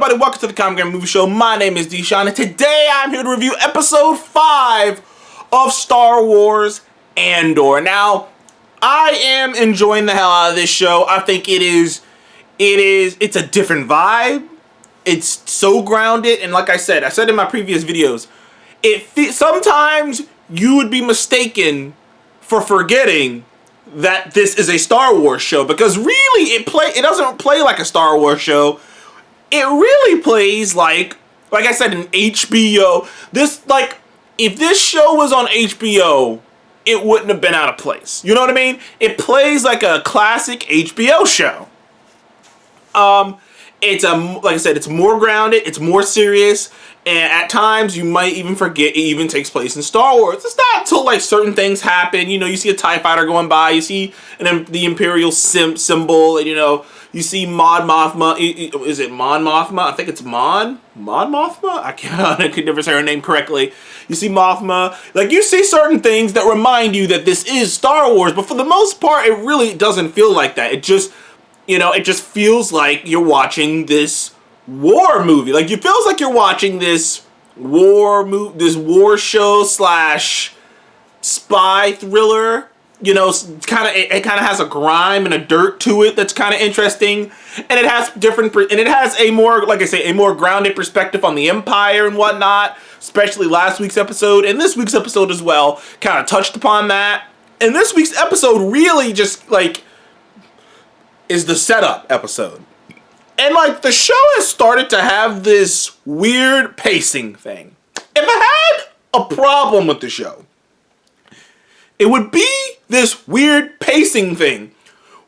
everybody, welcome to the Comic Game Movie Show. My name is Deshaun, and today I'm here to review episode 5 of Star Wars Andor. Now, I am enjoying the hell out of this show. I think it's a different vibe. It's so grounded, and like I said in my previous videos, sometimes you would be mistaken for forgetting that this is a Star Wars show, because really it doesn't play like a Star Wars show. It really plays like I said, an HBO. If this show was on HBO, it wouldn't have been out of place. You know what I mean? It plays like a classic HBO show. Like I said, it's more grounded, it's more serious, and at times you might even forget it even takes place in Star Wars. It's not until like certain things happen, you see a TIE fighter going by, you see the Imperial symbol, and you see Mon Mothma. Is it Mon Mothma? I think it's Mon Mothma? I could never say her name correctly. You see Mothma. Like, you see certain things that remind you that this is Star Wars, but for the most part, it really doesn't feel like that. It just feels like you're watching this war movie. Like, it feels like you're watching this war show / spy thriller. It kind of has a grime and a dirt to it that's kind of interesting, and it has a more, like I say, a more grounded perspective on the Empire and whatnot. Especially last week's episode and this week's episode as well kind of touched upon that. And this week's episode really just is the setup episode. And the show has started to have this weird pacing thing. If I had a problem with the show, it would be this weird pacing thing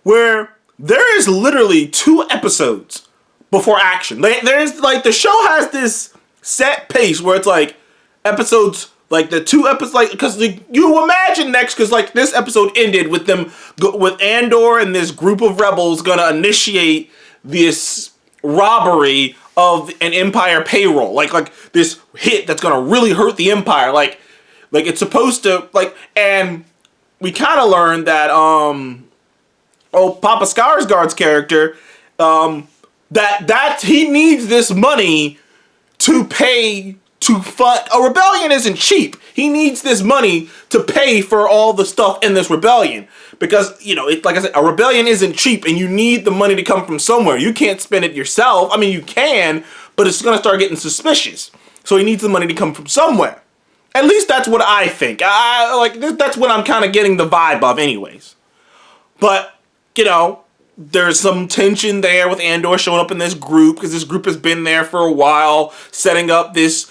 where there is literally 2 episodes before action. The show has this set pace where it's episodes, the 2 episodes, because you imagine next, because this episode ended with with Andor and this group of rebels gonna initiate this robbery of an Empire payroll, like this hit that's gonna really hurt the Empire, like it's supposed to, and we kind of learned that Papa Skarsgård's character, that he needs this money to pay to fund a rebellion. Isn't cheap. He needs this money to pay for all the stuff in this rebellion, because like I said, a rebellion isn't cheap, and you need the money to come from somewhere. You can't spend it yourself. I mean, you can, but it's gonna start getting suspicious. So he needs the money to come from somewhere. At least that's what I think. That's what I'm kind of getting the vibe of, anyways. But there's some tension there with Andor showing up in this group, because this group has been there for a while, setting up this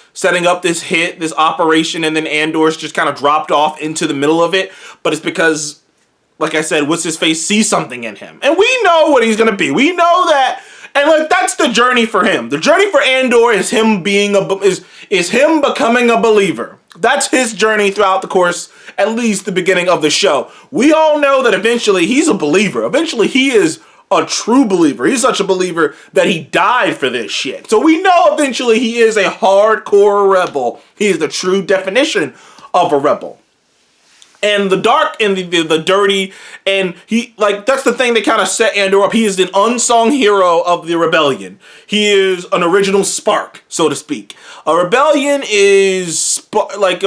hit, this operation, and then Andor's just kind of dropped off into the middle of it. But it's because, like I said, what's-his-face sees something in him, and we know what he's gonna be. We know that, and that's the journey for him. The journey for Andor is him him becoming a believer. That's his journey throughout the course, at least the beginning of the show. We all know that eventually he's a believer. Eventually he is a true believer. He's such a believer that he died for this shit. So we know eventually he is a hardcore rebel. He is the true definition of a rebel. And the dark and the dirty, and that's the thing that kind of set Andor up. He is an unsung hero of the rebellion. He is an original spark, so to speak. A rebellion is like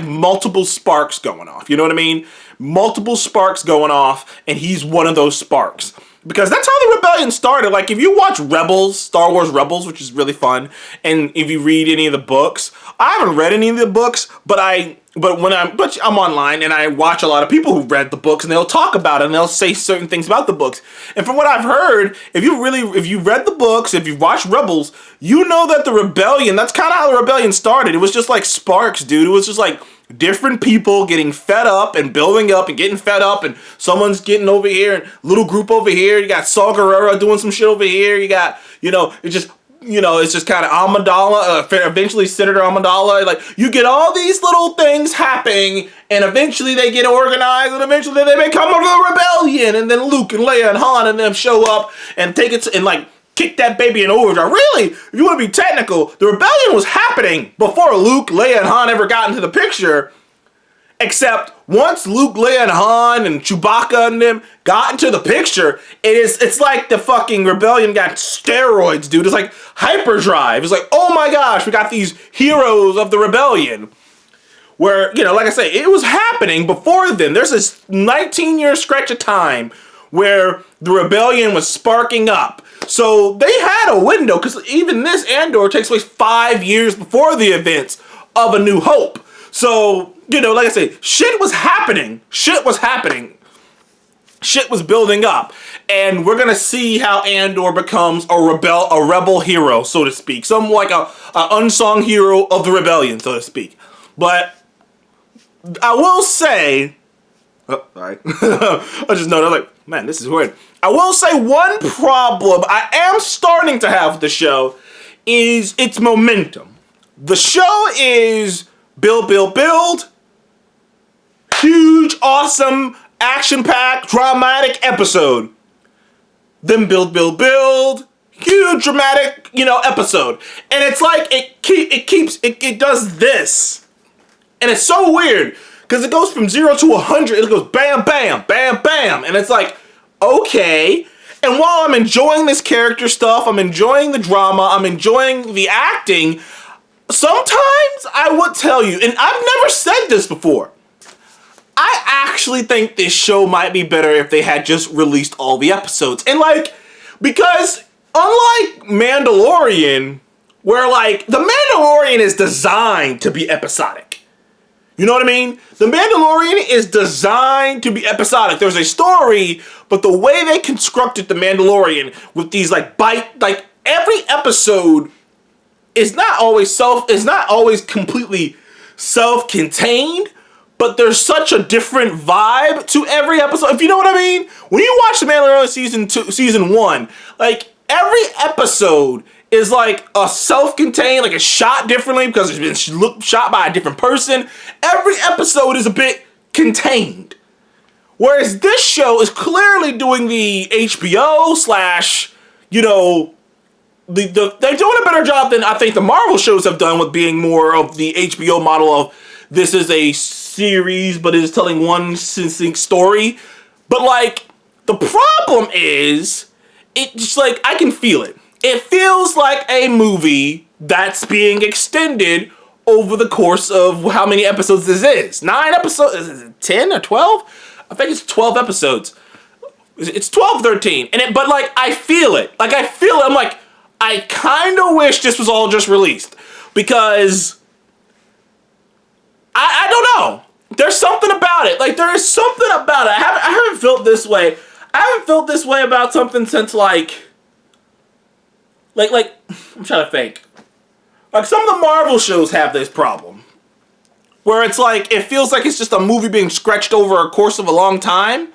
multiple sparks going off. You know what I mean? Multiple sparks going off, and he's one of those sparks. Because that's how the rebellion started. If you watch Rebels, Star Wars Rebels, which is really fun, and if you read any of the books, I haven't read any of the books, but I'm online and I watch a lot of people who've read the books, and they'll talk about it and they'll say certain things about the books. And from what I've heard, if you've read the books, if you've watched Rebels, you know that the rebellion, that's kind of how the rebellion started. It was just like sparks, dude. It was just like different people getting fed up and building up and getting fed up, and someone's getting over here and little group over here. You got Saw Gerrera doing some shit over here. You got, it's just kind of Amidala, eventually Senator Amidala. You get all these little things happening, and eventually they get organized, and eventually they become a rebellion, and then Luke and Leia and Han and them show up and take it and kick that baby in overdrive. Really, if you want to be technical, the rebellion was happening before Luke, Leia, and Han ever got into the picture, except once Luke, Leia, and Han and Chewbacca and them got into the picture, it's like the fucking rebellion got steroids, dude. It's like hyperdrive. It's like, oh my gosh, we got these heroes of the rebellion. Where, like I say, it was happening before then. There's this 19-year stretch of time where the rebellion was sparking up. So they had a window, because even this Andor takes place 5 years before the events of A New Hope. So, like I say, shit was happening. Shit was building up. And we're going to see how Andor becomes a rebel hero, so to speak. Some like a unsung hero of the rebellion, so to speak. But I will say, sorry. I just noticed, like, man, this is weird. I will say one problem I am starting to have with the show is its momentum. The show is build, huge, awesome, action-packed, dramatic episode. Then build, huge, dramatic, episode. And it's like it does this. And it's so weird, because it goes from 0 to 100, it goes bam, bam, bam, bam. And it's like, okay. And while I'm enjoying this character stuff, I'm enjoying the drama, I'm enjoying the acting, sometimes I would tell you, and I've never said this before, I actually think this show might be better if they had just released all the episodes. And because unlike Mandalorian, where the Mandalorian is designed to be episodic. You know what I mean? The Mandalorian is designed to be episodic. There's a story, but the way they constructed the Mandalorian with these every episode is not always completely self-contained, but there's such a different vibe to every episode. If you know what I mean? When you watch The Mandalorian season 1, every episode is a self-contained, it's shot differently because it's been shot by a different person. Every episode is a bit contained. Whereas this show is clearly doing the HBO / they're doing a better job than I think the Marvel shows have done with being more of the HBO model of this is a series, but it is telling one succinct story. But the problem is, it just I can feel it. It feels like a movie that's being extended over the course of how many episodes this is. 9 episodes? Is it 10 or 12? I think it's 12 episodes. It's 12, 13. But I feel it. I'm like, I kind of wish this was all just released. Because I don't know. There's something about it. There is something about it. I haven't felt this way. I haven't felt this way about something since I'm trying to think. Some of the Marvel shows have this problem. Where it's it feels like it's just a movie being stretched over a course of a long time.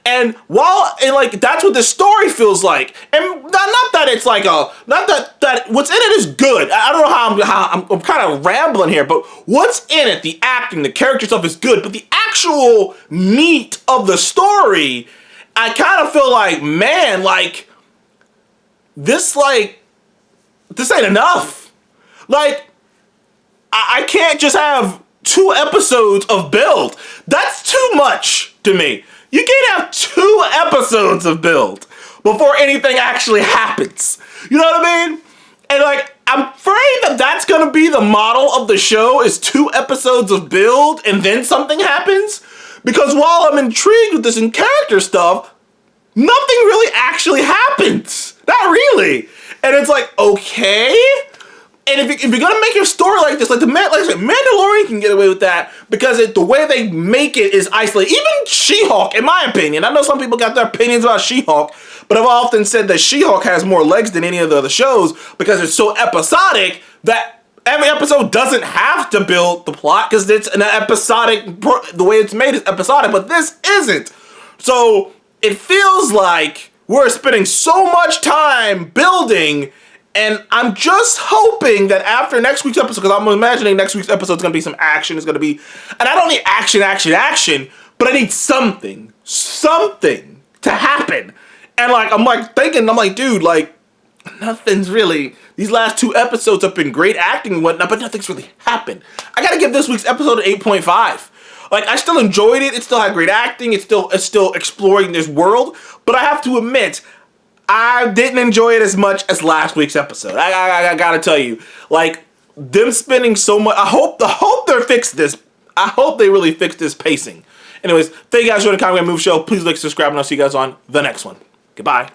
And while that's what the story feels like, and not that it's not that what's in it is good. I don't know how I'm kind of rambling here, but what's in it, the acting, the character stuff is good, but the actual meat of the story, I kind of feel man, this ain't enough. I can't just have 2 episodes of build. That's too much to me. You can't have 2 episodes of build before anything actually happens. You know what I mean? And I'm afraid that that's gonna be the model of the show, is 2 episodes of build and then something happens. Because while I'm intrigued with this in character stuff, nothing really actually happens. Not really. And it's okay. And if you're gonna make your story like this, Mandalorian can get away with that because the way they make it is isolated. Even She-Hulk, in my opinion, I know some people got their opinions about She-Hulk, but I've often said that She-Hulk has more legs than any of the other shows because it's so episodic that every episode doesn't have to build the plot because it's an episodic. The way it's made is episodic, but this isn't. So it feels like we're spending so much time building. And I'm just hoping that after next week's episode, because I'm imagining next week's episode is going to be some action. It's going to be, and I don't need action, but I need something to happen. And I'm thinking, dude, nothing's really, these last 2 episodes have been great acting and whatnot, but nothing's really happened. I got to give this week's episode an 8.5. Like, I still enjoyed it. It still had great acting. It's still exploring this world. But I have to admit, I didn't enjoy it as much as last week's episode. I gotta tell you, like, them spending so much. I hope they fix this. I hope they really fix this pacing. Anyways, thank you guys for the Comic Move Show. Please like, subscribe, and I'll see you guys on the next one. Goodbye.